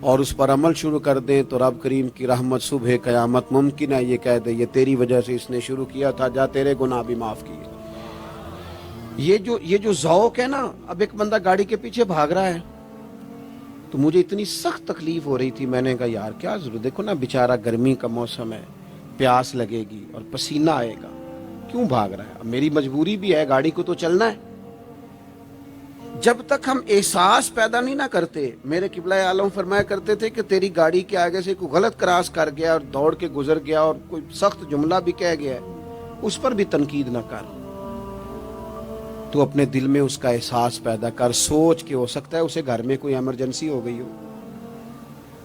اور اس پر عمل شروع کر دیں تو رب کریم کی رحمت صبح قیامت ممکن ہے یہ کہہ دے یہ تیری وجہ سے اس نے شروع کیا تھا، جا تیرے گناہ بھی معاف کیے۔ یہ جو ذوق ہے نا، اب ایک بندہ گاڑی کے پیچھے بھاگ رہا ہے تو مجھے اتنی سخت تکلیف ہو رہی تھی، میں نے کہا یار کیا ضرورت، دیکھو نا بیچارہ گرمی کا موسم ہے، پیاس لگے گی اور پسینہ آئے گا، کیوں بھاگ رہا ہے؟ اب میری مجبوری بھی ہے، گاڑی کو تو چلنا ہے۔ جب تک ہم احساس پیدا نہیں نہ کرتے، میرے قبلہ عالم فرمایا کرتے تھے کہ تیری گاڑی کے آگے سے کوئی غلط کراس کر گیا اور دوڑ کے گزر گیا اور کوئی سخت جملہ بھی کہہ گیا ہے، اس پر بھی تنقید نہ کر، تو اپنے دل میں اس کا احساس پیدا کر، سوچ کے ہو سکتا ہے اسے گھر میں کوئی ایمرجنسی ہو گئی ہو۔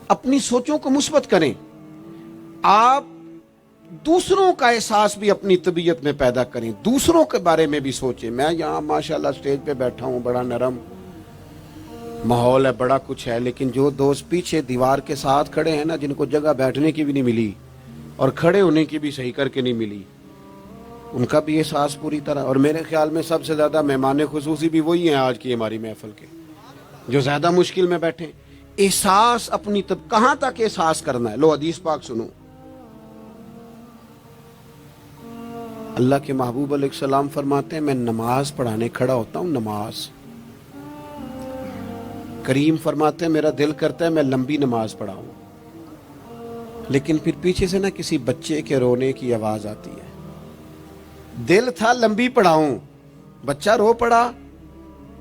اپنی سوچوں کو مثبت کریں، آپ دوسروں کا احساس بھی اپنی طبیعت میں پیدا کریں، دوسروں کے بارے میں بھی سوچیں۔ میں یہاں ماشاءاللہ سٹیج پہ بیٹھا ہوں، بڑا نرم ماحول ہے، بڑا کچھ ہے، لیکن جو دوست پیچھے دیوار کے ساتھ کھڑے ہیں نا، جن کو جگہ بیٹھنے کی بھی نہیں ملی اور کھڑے ہونے کی بھی صحیح کر کے نہیں ملی، ان کا بھی احساس پوری طرح، اور میرے خیال میں سب سے زیادہ مہمان خصوصی بھی وہی ہیں آج کی ہماری محفل کے، جو زیادہ مشکل میں بیٹھے۔ احساس اپنی کہاں تک احساس کرنا ہے؟ لو حدیث پاک سنو، اللہ کے محبوب علیہ السلام فرماتے ہیں میں نماز پڑھانے کھڑا ہوتا ہوں، نماز، کریم فرماتے ہیں میرا دل کرتا ہے میں لمبی نماز پڑھاؤں، لیکن پھر پیچھے سے نہ کسی بچے کے رونے کی آواز آتی ہے، دل تھا لمبی پڑھاؤں، بچہ رو پڑا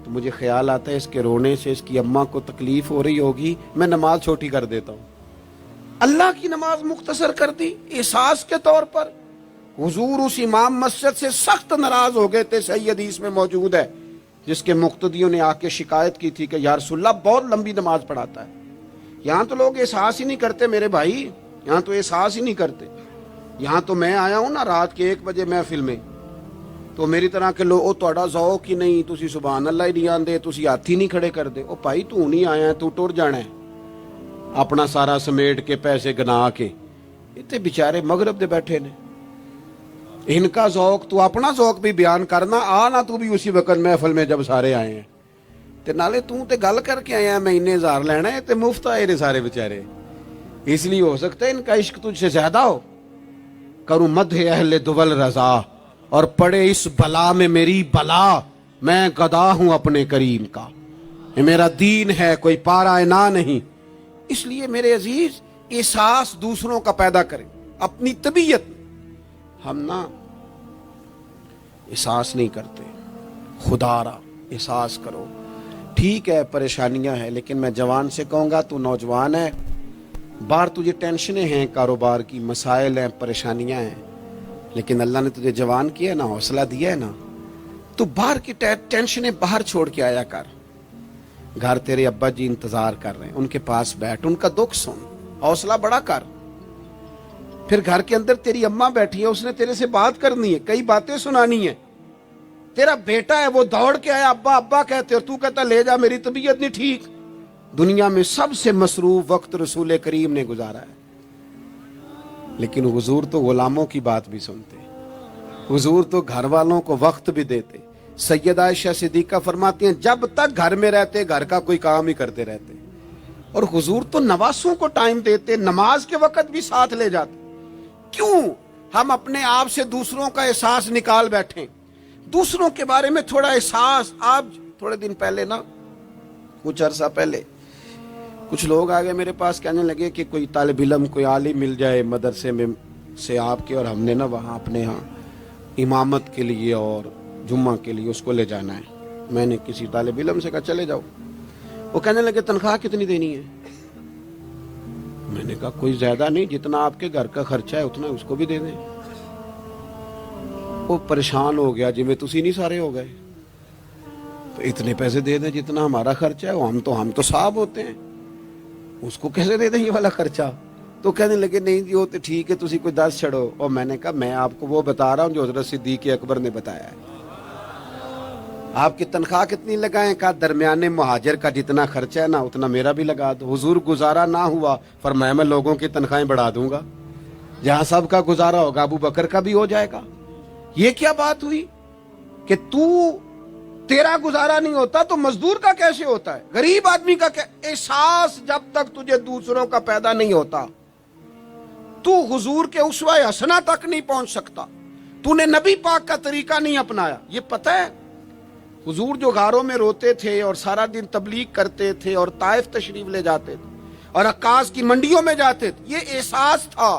تو مجھے خیال آتا ہے اس کے رونے سے اس کی اماں کو تکلیف ہو رہی ہوگی، میں نماز چھوٹی کر دیتا ہوں، اللہ کی نماز مختصر کر دی احساس کے طور پر۔ حضور اس امام مسجد سے سخت ناراض ہو گئے تھے، صحیح حدیث میں موجود ہے، جس کے مقتدیوں نے آ کے شکایت کی تھی کہ یا رسول اللہ بہت لمبی نماز پڑھاتا ہے۔ یہاں تو لوگ احساس ہی نہیں کرتے میرے بھائی، یہاں تو احساس ہی نہیں کرتے۔ یہاں تو میں آیا ہوں نا رات کے 1 بجے محفل میں، تو میری طرح کے لوگ او تہاڈا ذوق ہی نہیں، تسی سبحان اللہ ہی نہیں آندے، تسی ہاتھ ہی نہیں کھڑے کر دے۔ او بھائی تو نہیں آیا ہے، تو ٹر جانا ہے اپنا سارا سمیٹ کے پیسے گنا کے، اتنے بیچارے مغرب دے بیٹھے نے، ان کا ذوق، تو اپنا ذوق بھی بیان کرنا، آنا تو بھی اسی وقت محفل میں جب سارے آئے ہیں، تے نالے تو تے گل کر کے آیا میں انہیں ہزار لینا ہے، تے مفت آئے نے سارے بیچارے، اس لیے ہو سکتا ہے ان کا عشق تجھ سے زیادہ ہو۔ کروں مدح اہل دول رضا اور پڑے اس بلا میں میری بلا، میں گدا ہوں اپنے کریم کا، یہ میرا دین ہے کوئی پارا نہ نہیں۔ اس لیے میرے عزیز احساس دوسروں کا پیدا کریں اپنی طبیعت۔ ہم نا احساس نہیں کرتے، خدا را احساس کرو۔ ٹھیک ہے پریشانیاں ہیں، لیکن میں جوان سے کہوں گا تو نوجوان ہے، باہر تجھے ٹینشنیں ہیں، کاروبار کی مسائل ہیں، پریشانیاں ہیں، لیکن اللہ نے تجھے جوان کیا ہے نا، حوصلہ دیا ہے نا، تو باہر کی ٹینشنیں باہر چھوڑ کے آیا کر۔ گھر تیرے ابا جی انتظار کر رہے ہیں، ان کے پاس بیٹھ، ان کا دکھ سن، حوصلہ بڑا کر۔ پھر گھر کے اندر تیری اماں بیٹھی ہے، اس نے تیرے سے بات کرنی ہے، کئی باتیں سنانی ہے۔ تیرا بیٹا ہے وہ دوڑ کے آیا ابا ابا کہتے، اور تو کہتا لے جا میری طبیعت نہیں ٹھیک۔ دنیا میں سب سے مصروف وقت رسول کریم نے گزارا ہے، لیکن حضور تو غلاموں کی بات بھی سنتے، حضور تو گھر والوں کو وقت بھی دیتے۔ سیدہ عائشہ صدیقہ فرماتی ہیں جب تک گھر میں رہتے گھر کا کوئی کام ہی کرتے رہتے، اور حضور تو نواسوں کو ٹائم دیتے، نماز کے وقت بھی ساتھ لے جاتے۔ کیوں ہم اپنے آپ سے دوسروں کا احساس نکال بیٹھیں، دوسروں کے بارے میں تھوڑا احساس۔ آپ تھوڑے دن پہلے نا، کچھ عرصہ پہلے کچھ لوگ آگے میرے پاس کہنے لگے کہ کوئی طالب علم کوئی عالم مل جائے مدرسے میں سے آپ کے، اور ہم نے نا وہاں اپنے ہاں امامت کے لیے اور جمعہ کے لیے اس کو لے جانا ہے۔ میں نے کسی طالب علم سے کہا چلے جاؤ، وہ کہنے لگے تنخواہ کتنی دینی ہے؟ میں نے کہا کوئی زیادہ نہیں، جتنا آپ کے گھر کا خرچہ ہے اتنا اس کو بھی دے دیں۔ وہ پریشان ہو گیا، جی میں تسی نہیں سارے ہو گئے، تو اتنے پیسے دے دیں جتنا ہمارا خرچہ ہے، ہم تو صاحب ہوتے ہیں، اس کو کیسے دے دیں یہ والا خرچہ؟ تو کہنے لگے نہیں جی وہ تو ٹھیک ہے، تسی کوئی 10 چھڑو۔ اور میں نے کہا میں آپ کو وہ بتا رہا ہوں جو حضرت صدیق اکبر نے بتایا ہے۔ آپ کی تنخواہ کتنی لگائیں؟ کہا درمیانے مہاجر کا جتنا خرچہ ہے نا اتنا میرا بھی لگا دو۔ حضور گزارا نہ ہوا، فرمایا میں لوگوں کی تنخواہیں بڑھا دوں گا، جہاں سب کا گزارا ہوگا ابو بکر کا بھی ہو جائے گا۔ یہ کیا بات ہوئی کہ تو تیرا گزارا نہیں ہوتا تو مزدور کا کیسے ہوتا ہے؟ غریب آدمی کا احساس جب تک تجھے دوسروں کا پیدا نہیں ہوتا تو حضور کے اسوہ حسنہ تک نہیں پہنچ سکتا. تو نے نبی پاک کا طریقہ نہیں اپنایا. یہ پتہ ہے حضور جو غاروں میں روتے تھے اور سارا دن تبلیغ کرتے تھے اور طائف تشریف لے جاتے تھے اور عکاظ کی منڈیوں میں جاتے تھے، یہ احساس تھا،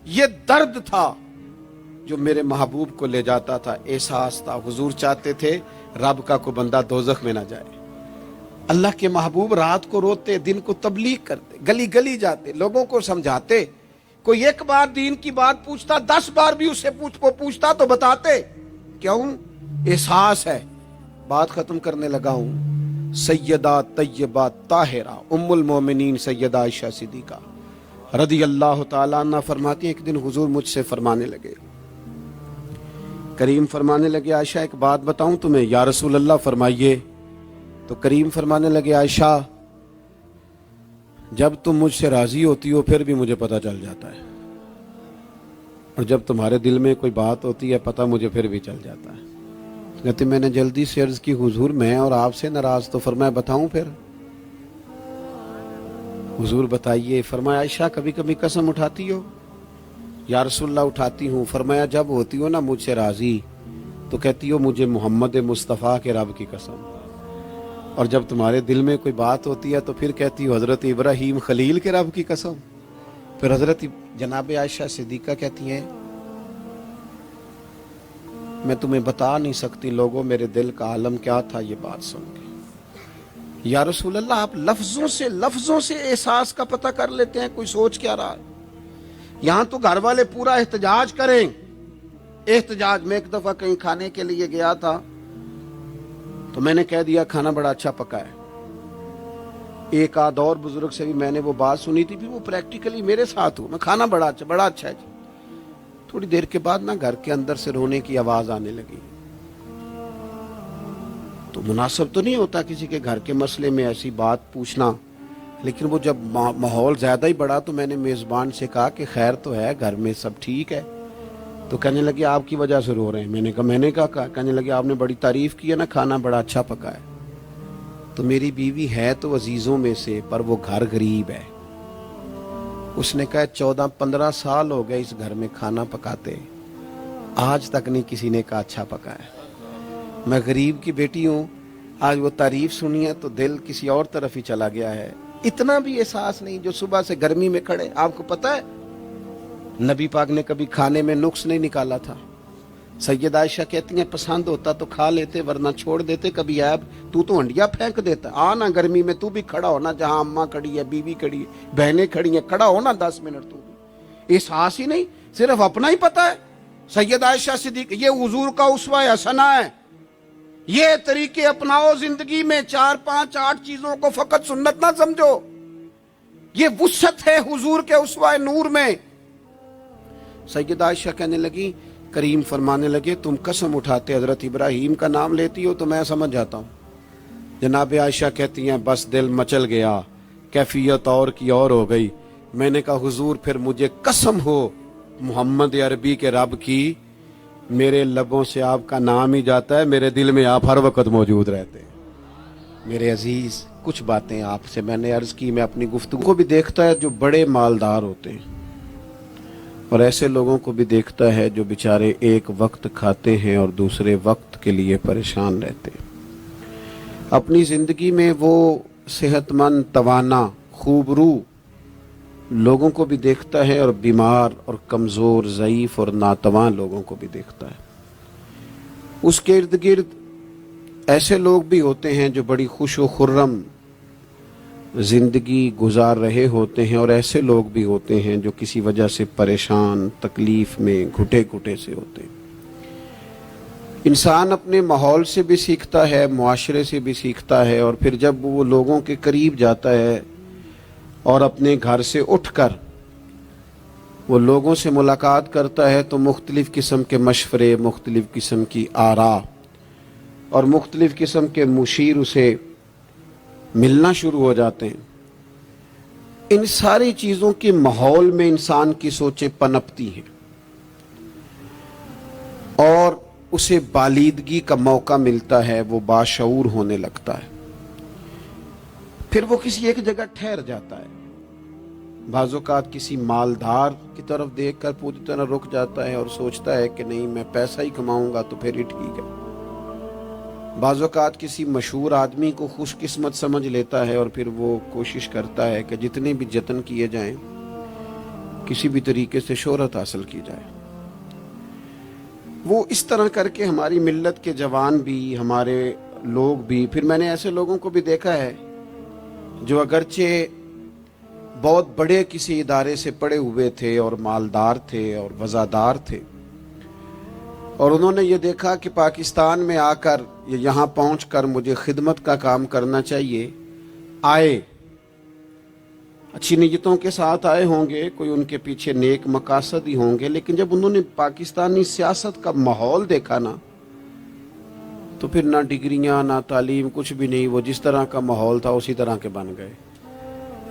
یہ درد تھا جو میرے محبوب کو لے جاتا تھا. احساس تھا. حضور چاہتے تھے رب کا کوئی بندہ دوزخ میں نہ جائے. اللہ کے محبوب رات کو روتے، دن کو تبلیغ کرتے، گلی گلی جاتے، لوگوں کو سمجھاتے. کوئی ایک بار دین کی بات پوچھتا، 10 بار بھی اس سے پوچھتا تو بتاتے. کیوں؟ احساس ہے. بات ختم کرنے لگا ہوں. سیدہ طیبہ طاہرہ ام المومنین سیدہ عائشہ صدیقہ رضی اللہ تعالیٰ عنہ فرماتی ہیں، ایک دن حضور مجھ سے فرمانے لگے، کریم فرمانے لگے، عائشہ ایک بات بتاؤں تمہیں؟ یا رسول اللہ فرمائیے. تو کریم فرمانے لگے، عائشہ جب تم مجھ سے راضی ہوتی ہو پھر بھی مجھے پتہ چل جاتا ہے، اور جب تمہارے دل میں کوئی بات ہوتی ہے پتہ مجھے پھر بھی چل جاتا ہے. کہتے میں نے جلدی سے عرض کی، حضور میں اور آپ سے ناراض. تو فرمایا بتاؤں پھر؟ حضور بتائیے. فرمایا عائشہ کبھی کبھی قسم اٹھاتی ہو؟ یا رسول اللہ اٹھاتی ہوں. فرمایا جب ہوتی ہو نا مجھ سے راضی تو کہتی ہو مجھے محمد مصطفیٰ کے رب کی قسم، اور جب تمہارے دل میں کوئی بات ہوتی ہے تو پھر کہتی ہو حضرت ابراہیم خلیل کے رب کی قسم. پھر حضرت جناب عائشہ صدیقہ کہتی ہیں میں تمہیں بتا نہیں سکتی لوگوں میرے دل کا عالم کیا تھا یہ بات سن کے. یا رسول اللہ آپ لفظوں سے احساس کا پتہ کر لیتے ہیں کوئی سوچ کیا رہا ہے. یہاں تو گھر والے پورا احتجاج کریں. احتجاج میں ایک دفعہ کہیں کھانے کے لیے گیا تھا تو میں نے کہہ دیا کھانا بڑا اچھا پکا ہے. ایک آدھ اور بزرگ سے بھی میں نے وہ بات سنی تھی، پھر وہ پریکٹیکلی میرے ساتھ ہوں، میں کھانا بڑا اچھا ہے جی. تھوڑی دیر کے بعد نا گھر کے اندر سے رونے کی آواز آنے لگی. تو مناسب تو نہیں ہوتا کسی کے گھر کے مسئلے میں ایسی بات پوچھنا، لیکن وہ جب ماحول زیادہ ہی بڑا تو میں نے میزبان سے کہا کہ خیر تو ہے گھر میں سب ٹھیک ہے؟ تو کہنے لگے آپ کی وجہ سے رو رہے ہیں. میں نے کہا کہنے لگے آپ نے بڑی تعریف کی ہے نا، کھانا بڑا اچھا پکا ہے. تو میری بیوی ہے تو عزیزوں میں سے، پر وہ گھر غریب ہے. اس نے کہا 14-15 سال ہو گئے اس گھر میں کھانا پکاتے، آج تک نہیں کسی نے کہا اچھا پکا ہے. میں غریب کی بیٹی ہوں، آج وہ تعریف سنی ہے تو دل کسی اور طرف ہی چلا گیا ہے. اتنا بھی احساس نہیں جو صبح سے گرمی میں کھڑے. آپ کو پتہ ہے نبی پاک نے کبھی کھانے میں نقص نہیں نکالا تھا. سیدہ عائشہ کہتی ہیں پسند ہوتا تو کھا لیتے ورنہ چھوڑ دیتے. کبھی عیب تو ہنڈیا پھینک دیتا. آنا گرمی میں تو بھی کھڑا ہونا، جہاں اماں کھڑی ہے، بیوی کھڑی ہے، بہنیں کھڑی ہیں، کھڑا ہونا 10 منٹ. تو بھی احساس ہی نہیں، صرف اپنا ہی پتہ ہے. سیدہ عائشہ صدیق یہ حضور کا اسوہ حسنہ ہے. یہ طریقے اپناؤ زندگی میں. 4 5 8 چیزوں کو فقط سنت نہ سمجھو، یہ وسعت ہے حضور کے اسوہ نور میں. سیدہ عائشہ کہنے لگی، کریم فرمانے لگے تم قسم اٹھاتے حضرت ابراہیم کا نام لیتی ہو تو میں سمجھ جاتا ہوں. جناب عائشہ کہتی ہیں بس دل مچل گیا، کیفیت اور کی اور ہو گئی. میں نے کہا حضور پھر مجھے قسم ہو محمد عربی کے رب کی، میرے لبوں سے آپ کا نام ہی جاتا ہے، میرے دل میں آپ ہر وقت موجود رہتے ہیں. میرے عزیز کچھ باتیں آپ سے میں نے عرض کی. میں اپنی گفتگو کو بھی دیکھتا ہے جو بڑے مالدار ہوتے ہیں، اور ایسے لوگوں کو بھی دیکھتا ہے جو بیچارے ایک وقت کھاتے ہیں اور دوسرے وقت کے لیے پریشان رہتے ہیں. اپنی زندگی میں وہ صحت مند، توانا، خوبرو لوگوں کو بھی دیکھتا ہے، اور بیمار اور کمزور، ضعیف اور ناتواں لوگوں کو بھی دیکھتا ہے. اس کے ارد گرد ایسے لوگ بھی ہوتے ہیں جو بڑی خوش و خرم زندگی گزار رہے ہوتے ہیں، اور ایسے لوگ بھی ہوتے ہیں جو کسی وجہ سے پریشان، تکلیف میں گھٹے گھٹے سے ہوتے ہیں. انسان اپنے ماحول سے بھی سیکھتا ہے، معاشرے سے بھی سیکھتا ہے، اور پھر جب وہ لوگوں کے قریب جاتا ہے اور اپنے گھر سے اٹھ کر وہ لوگوں سے ملاقات کرتا ہے تو مختلف قسم کے مشورے، مختلف قسم کی آراء اور مختلف قسم کے مشیر اسے ملنا شروع ہو جاتے ہیں. ان ساری چیزوں کے ماحول میں انسان کی سوچیں پنپتی ہیں، اور اسے بالیدگی کا موقع ملتا ہے، وہ باشعور ہونے لگتا ہے، پھر وہ کسی ایک جگہ ٹھہر جاتا ہے۔ بعض اوقات کسی مالدار کی طرف دیکھ کر پوری طرح رک جاتا ہے اور سوچتا ہے کہ نہیں، میں پیسہ ہی کماؤں گا تو پھر ہی ٹھیک ہے۔ بعض اوقات کسی مشہور آدمی کو خوش قسمت سمجھ لیتا ہے اور پھر وہ کوشش کرتا ہے کہ جتنے بھی جتن کیے جائیں کسی بھی طریقے سے شہرت حاصل کی جائے۔ وہ اس طرح کر کے ہماری ملت کے جوان بھی، ہمارے لوگ بھی، پھر میں نے ایسے لوگوں کو بھی دیکھا ہے جو اگرچہ بہت بڑے کسی ادارے سے پڑھے ہوئے تھے اور مالدار تھے اور وزادار تھے، اور انہوں نے یہ دیکھا کہ پاکستان میں آ کر، یہاں پہنچ کر مجھے خدمت کا کام کرنا چاہیے، آئے، اچھی نیتوں کے ساتھ آئے ہوں گے، کوئی ان کے پیچھے نیک مقاصد ہی ہوں گے، لیکن جب انہوں نے پاکستانی سیاست کا ماحول دیکھا نا، تو پھر نہ ڈگریاں نہ تعلیم کچھ بھی نہیں، وہ جس طرح کا ماحول تھا اسی طرح کے بن گئے،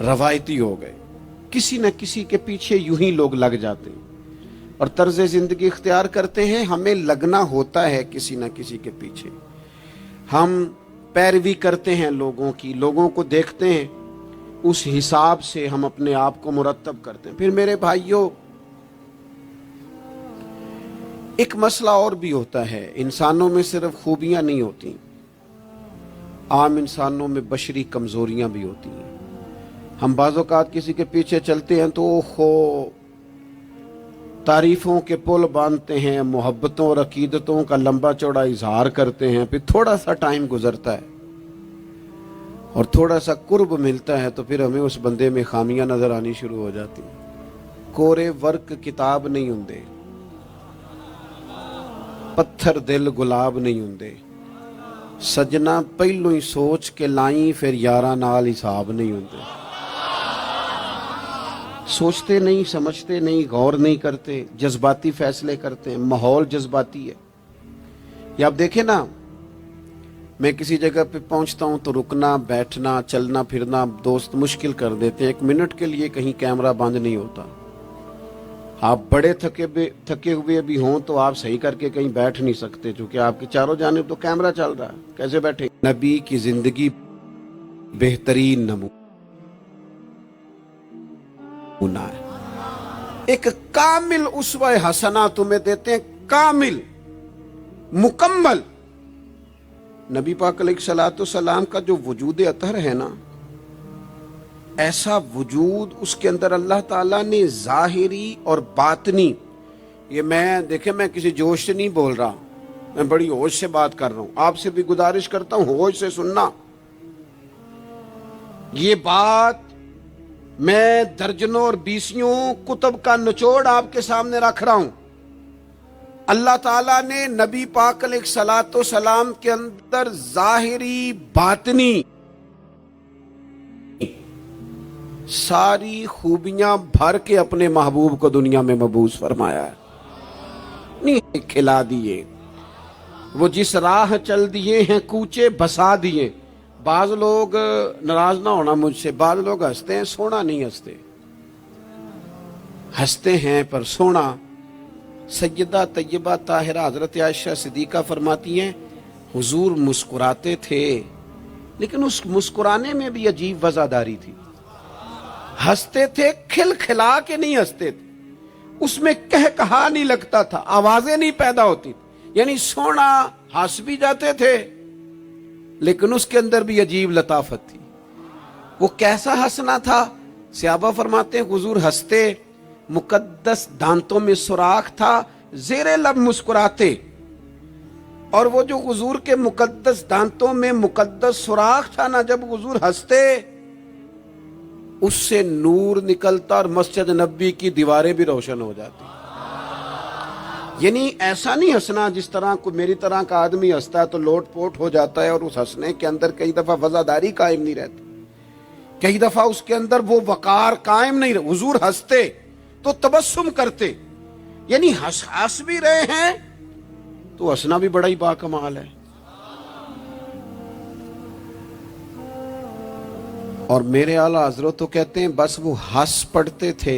روایتی ہو گئے۔ کسی نہ کسی کے پیچھے یوں ہی لوگ لگ جاتے ہیں اور طرز زندگی اختیار کرتے ہیں۔ ہمیں لگنا ہوتا ہے کسی نہ کسی کے پیچھے، ہم پیروی کرتے ہیں لوگوں کی، لوگوں کو دیکھتے ہیں، اس حساب سے ہم اپنے آپ کو مرتب کرتے ہیں۔ پھر میرے بھائیوں، ایک مسئلہ اور بھی ہوتا ہے، انسانوں میں صرف خوبیاں نہیں ہوتی، عام انسانوں میں بشری کمزوریاں بھی ہوتی ہیں۔ ہم بعض اوقات کسی کے پیچھے چلتے ہیں تو تعریفوں کے پل باندھتے ہیں، محبتوں اور عقیدتوں کا لمبا چوڑا اظہار کرتے ہیں، پھر تھوڑا سا ٹائم گزرتا ہے اور تھوڑا سا قرب ملتا ہے تو پھر ہمیں اس بندے میں خامیاں نظر آنی شروع ہو جاتی ہیں۔ کورے ورک کتاب نہیں ہوندے، پتھر دل گلاب نہیں ہوندے، سجنا پہلو ہی سوچ کے لائیں پھر یاراں نال حساب نہیں ہوندے۔ سوچتے نہیں، سمجھتے نہیں، غور نہیں کرتے، جذباتی فیصلے کرتے ہیں، ماحول جذباتی ہے۔ یا آپ دیکھیں نا، میں کسی جگہ پہ پہنچتا ہوں تو رکنا، بیٹھنا، چلنا پھرنا دوست مشکل کر دیتے ہیں، 1 منٹ کے لیے کہیں کیمرہ بند نہیں ہوتا۔ آپ بڑے تھکے ہوئے بھی ہوں تو آپ صحیح کر کے کہیں بیٹھ نہیں سکتے، چونکہ آپ کی چاروں جانب تو کیمرہ چل رہا ہے، کیسے بیٹھیں؟ نبی کی زندگی بہترین نمونہ ہے۔ ایک کامل اسوہ حسنہ تمہیں دیتے ہیں، کامل، مکمل۔ نبی پاک علیہ الصلوۃ والسلام کا جو وجود اطہر ہے نا، ایسا وجود اس کے اندر اللہ تعالیٰ نے ظاہری اور باطنی، یہ میں کسی جوش سے نہیں بول رہا، میں بڑی ہوش سے بات کر رہا ہوں، آپ سے بھی گزارش کرتا ہوں ہوش سے سننا۔ یہ بات میں درجنوں اور بیسیوں کتب کا نچوڑ آپ کے سامنے رکھ رہا ہوں۔ اللہ تعالیٰ نے نبی پاک علیہ الصلوۃ والسلام کے اندر ظاہری باطنی ساری خوبیاں بھر کے اپنے محبوب کو دنیا میں مبعوث فرمایا ہے، نہیں کھلا دیے، وہ جس راہ چل دیے ہیں کوچے بسا دیے۔ بعض لوگ ناراض نہ ہونا مجھ سے، بعض لوگ ہنستے ہیں، سونا نہیں ہنستے، ہنستے ہیں پر سونا۔ سیدہ طیبہ طاہرہ حضرت عائشہ صدیقہ فرماتی ہیں، حضور مسکراتے تھے لیکن اس مسکرانے میں بھی عجیب وزاداری تھی۔ ہنستے تھے کھل کھلا کے نہیں ہنستے تھے، اس میں کہا نہیں لگتا تھا، آوازیں نہیں پیدا ہوتی تھی، یعنی سونا ہنس بھی جاتے تھے لیکن اس کے اندر بھی عجیب لطافت تھی۔ وہ کیسا ہنسنا تھا؟ صحابہ فرماتے ہیں حضور ہنستے، مقدس دانتوں میں سوراخ تھا، زیر لب مسکراتے، اور وہ جو حضور کے مقدس دانتوں میں مقدس سوراخ تھا نا، جب حضور ہنستے اس سے نور نکلتا اور مسجد نبی کی دیواریں بھی روشن ہو جاتی۔ یعنی ایسا نہیں ہنسنا جس طرح کوئی میری طرح کا آدمی ہنستا ہے تو لوٹ پوٹ ہو جاتا ہے اور اس ہنسنے کے اندر کئی دفعہ وزاداری قائم نہیں رہتی، کئی دفعہ اس کے اندر وہ وقار قائم نہیں رہتا۔ حضور ہنستے تو تبسم کرتے، یعنی ہنس بھی رہے ہیں تو ہنسنا بھی بڑا ہی باکمال ہے۔ اور میرے اعلیٰ حضرت تو کہتے ہیں بس وہ ہنس پڑتے تھے،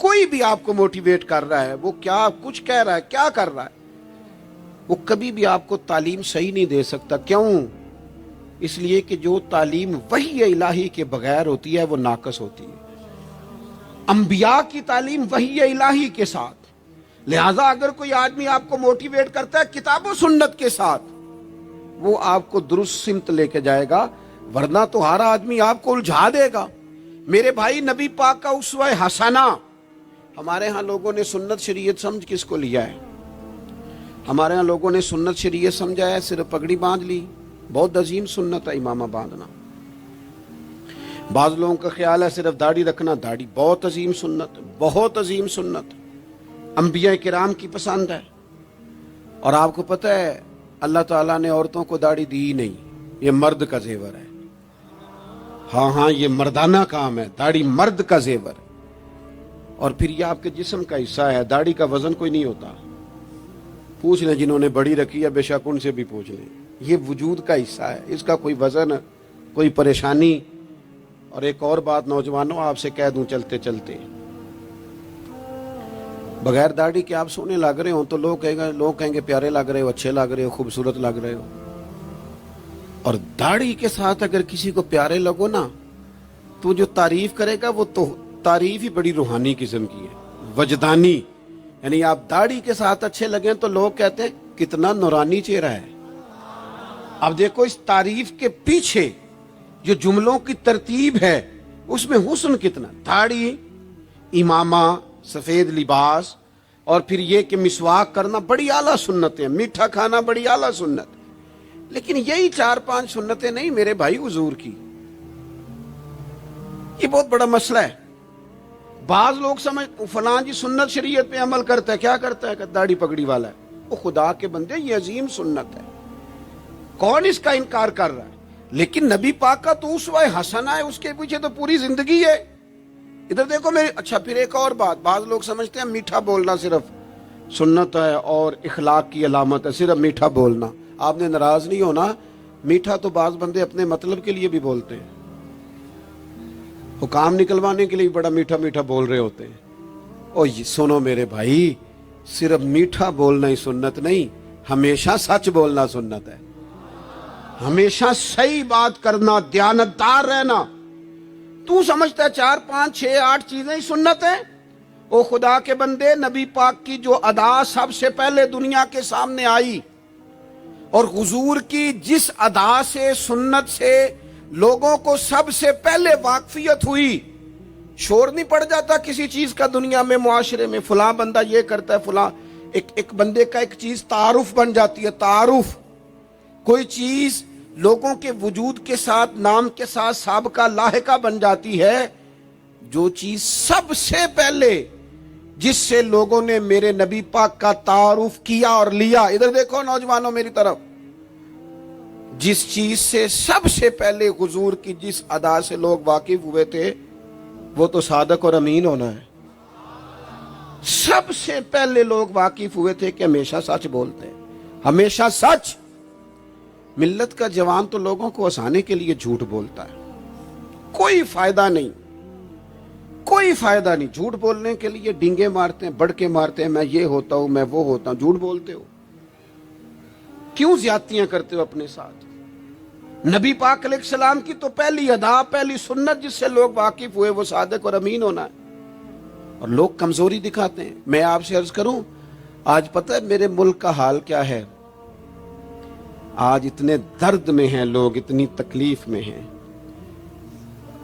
کوئی بھی آپ کو موٹیویٹ کر رہا ہے، وہ کیا کچھ کہہ رہا ہے، کیا کر رہا ہے، وہ کبھی بھی آپ کو تعلیم صحیح نہیں دے سکتا۔ کیوں؟ اس لیے کہ جو تعلیم وحی الہی کے بغیر ہوتی ہے وہ ناقص ہوتی ہے۔ انبیاء کی تعلیم وحی الہی کے ساتھ، لہذا اگر کوئی آدمی آپ کو موٹیویٹ کرتا ہے کتاب و سنت کے ساتھ، وہ آپ کو درست سمت لے کے جائے گا، ورنہ تو ہر آدمی آپ کو الجھا دے گا۔ میرے بھائی، نبی پاک کا اسوہ حسنہ، ہمارے ہاں لوگوں نے سنت شریعت سمجھ کس کو لیا ہے؟ ہمارے ہاں لوگوں نے سنت شریعت سمجھا ہے صرف پگڑی باندھ لی، بہت عظیم سنت ہے امامہ باندھنا۔ بعض لوگوں کا خیال ہے صرف داڑھی رکھنا، داڑھی بہت عظیم سنت، بہت عظیم سنت، انبیاء کرام کی پسند ہے۔ اور آپ کو پتہ ہے اللہ تعالیٰ نے عورتوں کو داڑھی دی ہی نہیں، یہ مرد کا زیور ہے۔ ہاں یہ مردانہ کام ہے، داڑھی مرد کا زیور ہے۔ اور پھر یہ آپ کے جسم کا حصہ ہے، داڑھی کا وزن کوئی نہیں ہوتا۔ پوچھ لیں جنہوں نے بڑی رکھی ہے، بے شک ان سے بھی پوچھ لیں، یہ وجود کا حصہ ہے، اس کا کوئی وزن، کوئی پریشانی۔ اور ایک اور بات نوجوانوں آپ سے کہہ دوں چلتے چلتے، بغیر داڑھی کے آپ سونے لگ رہے ہوں تو لوگ کہیں گے پیارے لگ رہے ہو، اچھے لگ رہے ہو، خوبصورت لگ رہے ہو۔ اور داڑھی کے ساتھ اگر کسی کو پیارے لگو نا تو جو تعریف کرے گا وہ تو تعریف ہی بڑی روحانی قسم کی ہے، وجدانی۔ یعنی آپ داڑھی کے ساتھ اچھے لگیں تو لوگ کہتے ہیں کتنا نورانی چہرہ ہے۔ اب دیکھو اس تعریف کے پیچھے جو جملوں کی ترتیب ہے اس میں حسن کتنا، داڑھی، امامہ، سفید لباس، اور پھر یہ کہ مسواک کرنا بڑی اعلیٰ سنتیں، میٹھا کھانا بڑی اعلیٰ سنت۔ لیکن یہی 4-5 سنتیں نہیں میرے بھائی حضور کی، یہ بہت بڑا مسئلہ ہے۔ بعض لوگ سمجھ فلاں جی سنت شریعت پہ عمل کرتا ہے، کیا کرتا ہے کہ داڑھی پگڑی والا ہے، وہ خدا کے بندے یہ عظیم سنت ہے، کون اس کا انکار کر رہا ہے؟ لیکن نبی پاک کا تو اسوہ حسنہ ہے، اس کے پیچھے تو پوری زندگی ہے۔ ادھر دیکھو میری، اچھا پھر ایک اور بات، بعض لوگ سمجھتے ہیں میٹھا بولنا صرف سنت ہے اور اخلاق کی علامت ہے، صرف میٹھا بولنا۔ آپ نے ناراض نہیں ہونا، میٹھا تو بعض بندے اپنے مطلب کے لیے بھی بولتے ہیں، حکام نکلوانے کے لیے بڑا میٹھا میٹھا بول رہے ہوتے ہیں۔ اور سنو میرے بھائی، صرف میٹھا بولنا ہی سنت نہیں، ہمیشہ سچ بولنا سنت ہے، ہمیشہ صحیح بات کرنا، دیانتدار رہنا۔ تو سمجھتا ہے 4 5 6 8 چیزیں ہی سنت ہیں؟ او خدا کے بندے، نبی پاک کی جو ادا سب سے پہلے دنیا کے سامنے آئی اور حضور کی جس ادا سے، سنت سے لوگوں کو سب سے پہلے واقفیت ہوئی، شور نہیں پڑ جاتا کسی چیز کا دنیا میں، معاشرے میں فلاں بندہ یہ کرتا ہے، فلاں ایک بندے کا ایک چیز تعارف بن جاتی ہے، تعارف۔ کوئی چیز لوگوں کے وجود کے ساتھ، نام کے ساتھ سابقہ لاحقہ بن جاتی ہے۔ جو چیز سب سے پہلے جس سے لوگوں نے میرے نبی پاک کا تعارف کیا اور لیا، ادھر دیکھو نوجوانوں میری طرف، جس چیز سے سب سے پہلے حضور کی جس ادا سے لوگ واقف ہوئے تھے وہ تو صادق اور امین ہونا ہے۔ سب سے پہلے لوگ واقف ہوئے تھے کہ ہمیشہ سچ بولتے ہیں، ہمیشہ سچ۔ ملت کا جوان تو لوگوں کو ہنسانے کے لیے جھوٹ بولتا ہے، کوئی فائدہ نہیں، کوئی فائدہ نہیں۔ جھوٹ بولنے کے لیے ڈینگے مارتے ہیں، بڑھ کے مارتے ہیں، میں یہ ہوتا ہوں، میں وہ ہوتا ہوں۔ جھوٹ بولتے ہو، کیوں زیادتیاں کرتے ہو اپنے ساتھ؟ نبی پاک علیہ السلام کی تو پہلی ادا، پہلی سنت جس سے لوگ واقف ہوئے وہ صادق اور امین ہونا ہے، اور لوگ کمزوری دکھاتے ہیں۔ میں آپ سے عرض کروں، آج پتہ ہے میرے ملک کا حال کیا ہے؟ آج اتنے درد میں ہیں لوگ، اتنی تکلیف میں ہیں۔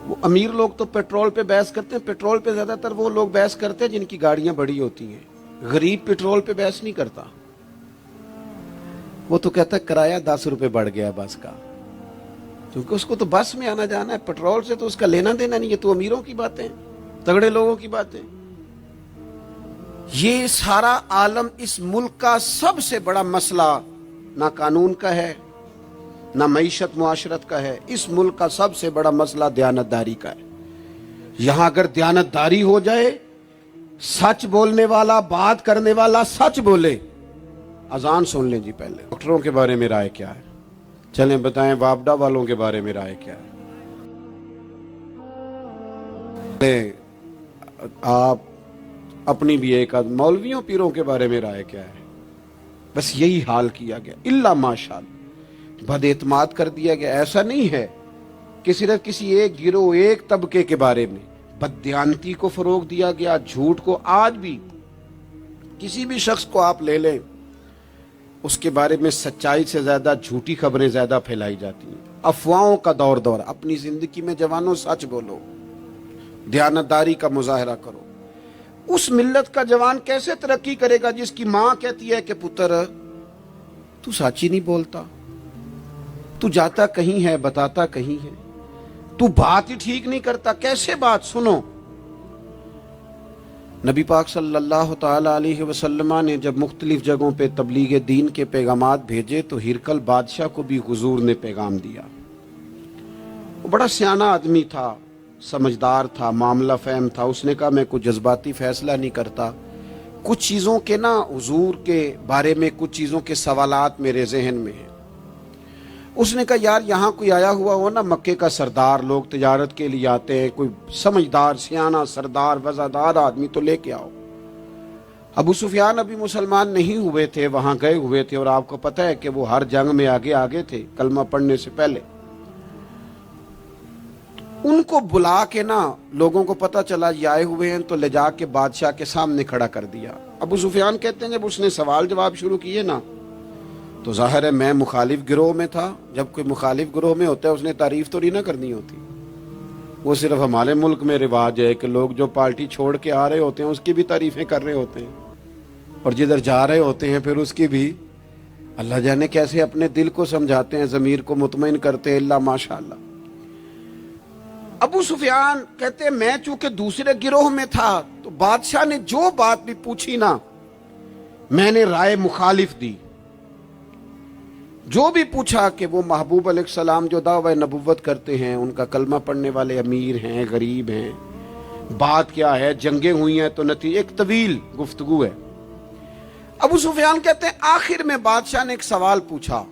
وہ امیر لوگ تو پیٹرول پہ بحث کرتے ہیں، پیٹرول پہ زیادہ تر وہ لوگ بحث کرتے ہیں جن کی گاڑیاں بڑی ہوتی ہیں۔ غریب پیٹرول پہ بحث نہیں کرتا، وہ تو کہتا ہے کرایہ 10 روپے بڑھ گیا بس کا، کیونکہ اس کو تو بس میں آنا جانا ہے، پیٹرول سے تو اس کا لینا دینا نہیں۔ یہ تو امیروں کی باتیں، تگڑے لوگوں کی باتیں۔ یہ سارا عالم، اس ملک کا سب سے بڑا مسئلہ نہ قانون کا ہے، نہ معیشت معاشرت کا ہے، اس ملک کا سب سے بڑا مسئلہ دیانتداری کا ہے۔ یہاں اگر دیانتداری ہو جائے، سچ بولنے والا، بات کرنے والا سچ بولے۔ اذان سن لیں جی پہلے۔ ڈاکٹروں کے بارے میں رائے کیا ہے؟ چلیں بتائیں وابڈا والوں کے بارے میں رائے کیا ہے؟ آپ اپنی بھی ایک آدھ مولویوں پیروں کے بارے میں رائے کیا ہے، بس یہی حال کیا گیا، الا ماشاءاللہ بد اعتماد کر دیا گیا۔ ایسا نہیں ہے کہ صرف کسی ایک گروہ ایک طبقے کے بارے میں بددیانتی کو فروغ دیا گیا، جھوٹ کو۔ آج بھی کسی بھی شخص کو آپ لے لیں، اس کے بارے میں سچائی سے زیادہ جھوٹی خبریں زیادہ پھیلائی جاتی ہیں، افواہوں کا دور۔ اپنی زندگی میں جوانوں سچ بولو، دیانتداری کا مظاہرہ کرو۔ اس ملت کا جوان کیسے ترقی کرے گا جس کی ماں کہتی ہے کہ پتر تو سچ ہی نہیں بولتا، تو جاتا کہیں ہے بتاتا کہیں ہے، تو بات ہی ٹھیک نہیں کرتا، کیسے بات سنو۔ نبی پاک صلی اللہ تعالی علیہ وسلم نے جب مختلف جگہوں پہ تبلیغ دین کے پیغامات بھیجے تو ہرقل بادشاہ کو بھی حضور نے پیغام دیا۔ وہ بڑا سیانہ آدمی تھا، سمجھدار تھا، معاملہ فہم تھا۔ اس نے کہا میں کوئی جذباتی فیصلہ نہیں کرتا، کچھ چیزوں کے حضور کے بارے میں کچھ چیزوں کے سوالات میرے ذہن میں ہیں۔ اس نے کہا یار یہاں کوئی آیا ہوا ہو نا، مکے کا سردار، لوگ تجارت کے لیے آتے ہیں، کوئی سمجھدار سیانہ سردار وزادار آدمی تو لے کے آؤ۔ ابو سفیان ابھی مسلمان نہیں ہوئے تھے، وہاں گئے ہوئے تھے، اور آپ کو پتہ ہے کہ وہ ہر جنگ میں آگے تھے کلمہ پڑھنے سے پہلے۔ ان کو بلا کے لوگوں کو پتہ چلا یہ آئے ہوئے ہیں تو لے جا کے بادشاہ کے سامنے کھڑا کر دیا۔ ابو سفیان کہتے ہیں جب اس نے سوال جواب شروع کیے تو ظاہر ہے میں مخالف گروہ میں تھا۔ جب کوئی مخالف گروہ میں ہوتا ہے اس نے تعریف تو نہیں نہ کرنی ہوتی۔ وہ صرف ہمارے ملک میں رواج ہے کہ لوگ جو پارٹی چھوڑ کے آ رہے ہوتے ہیں اس کی بھی تعریفیں کر رہے ہوتے ہیں، اور جدھر جا رہے ہوتے ہیں پھر اس کی بھی۔ اللہ جانے کیسے اپنے دل کو سمجھاتے ہیں، ضمیر کو مطمئن کرتے ہیں، اللہ ماشاءاللہ۔ ابو سفیان کہتے ہیں میں چونکہ دوسرے گروہ میں تھا تو بادشاہ نے جو بات بھی پوچھی میں نے رائے مخالف دی۔ جو بھی پوچھا کہ وہ محبوب علیہ السلام جو دعوی نبوت کرتے ہیں، ان کا کلمہ پڑھنے والے امیر ہیں، غریب ہیں، بات کیا ہے، جنگیں ہوئی ہیں تو نتیجہ ایک طویل گفتگو ہے۔ ابو سفیان کہتے ہیں آخر میں بادشاہ نے ایک سوال پوچھا،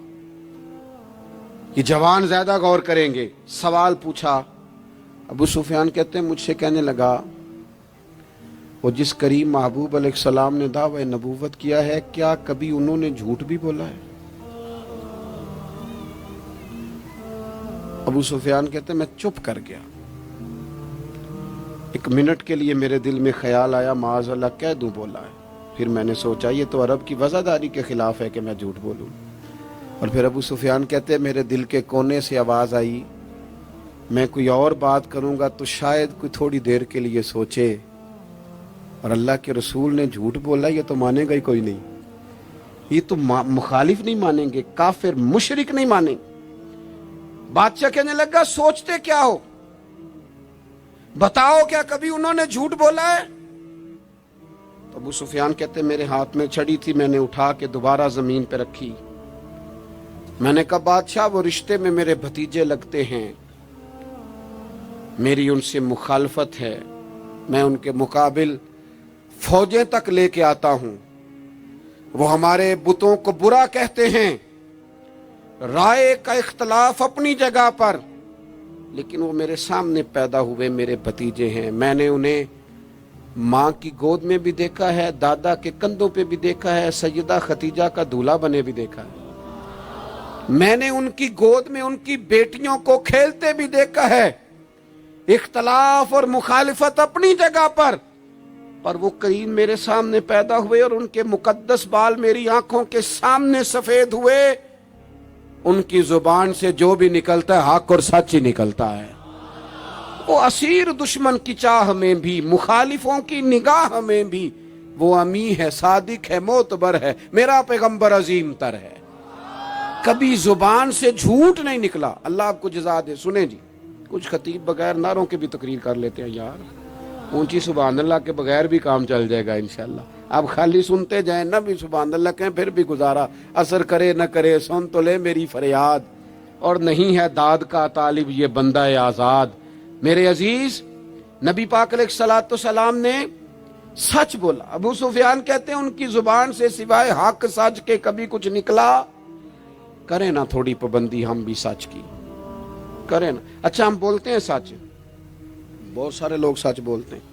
یہ جوان زیادہ غور کریں گے، سوال پوچھا۔ ابو سفیان کہتے ہیں مجھ سے کہنے لگا وہ جس کریم محبوب علیہ السلام نے دعوی نبوت کیا ہے کیا کبھی انہوں نے جھوٹ بھی بولا ہے؟ ابو سفیان کہتے ہیں میں چپ کر گیا۔ ایک منٹ کے لیے میرے دل میں خیال آیا معاذ اللہ کہہ دوں بولا ہے، پھر میں نے سوچا یہ تو عرب کی وزاداری کے خلاف ہے کہ میں جھوٹ بولوں۔ اور پھر ابو سفیان کہتے ہیں میرے دل کے کونے سے آواز آئی میں کوئی اور بات کروں گا تو شاید کوئی تھوڑی دیر کے لیے سوچے، اور اللہ کے رسول نے جھوٹ بولا یہ تو مانے گا ہی کوئی نہیں، یہ تو مخالف نہیں مانیں گے، کافر مشرک نہیں مانیں گے۔ بادشاہ کہنے لگا سوچتے کیا ہو، بتاؤ کیا کبھی انہوں نے جھوٹ بولا ہے؟ تو ابو سفیان کہتے میرے ہاتھ میں چھڑی تھی، میں نے اٹھا کے دوبارہ زمین پہ رکھی۔ میں نے کہا بادشاہ وہ رشتے میں میرے بھتیجے لگتے ہیں، میری ان سے مخالفت ہے، میں ان کے مقابل فوجیں تک لے کے آتا ہوں، وہ ہمارے بتوں کو برا کہتے ہیں، رائے کا اختلاف اپنی جگہ پر، لیکن وہ میرے سامنے پیدا ہوئے میرے بھتیجے ہیں، میں نے انہیں ماں کی گود میں بھی دیکھا ہے، دادا کے کندھوں پہ بھی دیکھا ہے، سیدہ خدیجہ کا دولہا بنے بھی دیکھا ہے، میں نے ان کی گود میں ان کی بیٹیوں کو کھیلتے بھی دیکھا ہے۔ اختلاف اور مخالفت اپنی جگہ پر وہ کریم میرے سامنے پیدا ہوئے اور ان کے مقدس بال میری آنکھوں کے سامنے سفید ہوئے، ان کی زبان سے جو بھی نکلتا ہے حق اور سچ ہی نکلتا ہے۔ وہ اسیر دشمن کی چاہ میں بھی، مخالفوں کی نگاہ میں بھی وہ امی ہے، صادق ہے، معتبر ہے، میرا پیغمبر عظیم تر ہے، کبھی زبان سے جھوٹ نہیں نکلا۔ اللہ آپ کو جزا دے۔ سنیں جی، کچھ خطیب بغیر نعروں کے بھی تقریر کر لیتے ہیں یار، اونچی سبحان اللہ کے بغیر بھی کام چل جائے گا انشاءاللہ۔ آپ خالی سنتے جائیں نہ بھی سبحان اللہ کہیں پھر بھی گزارا، اثر کرے نہ کرے سن تو لے میری فریاد، اور نہیں ہے داد کا طالب یہ بندہ آزاد۔ میرے عزیز نبی پاک علیہ الصلوۃ والسلام نے سچ بولا۔ ابو سفیان کہتے ہیں ان کی زبان سے سوائے حق سچ کے کبھی کچھ نکلا؟ کریں نا تھوڑی پابندی ہم بھی سچ کی، کریں نا۔ اچھا ہم بولتے ہیں سچ، بہت سارے لوگ سچ بولتے ہیں،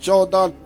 14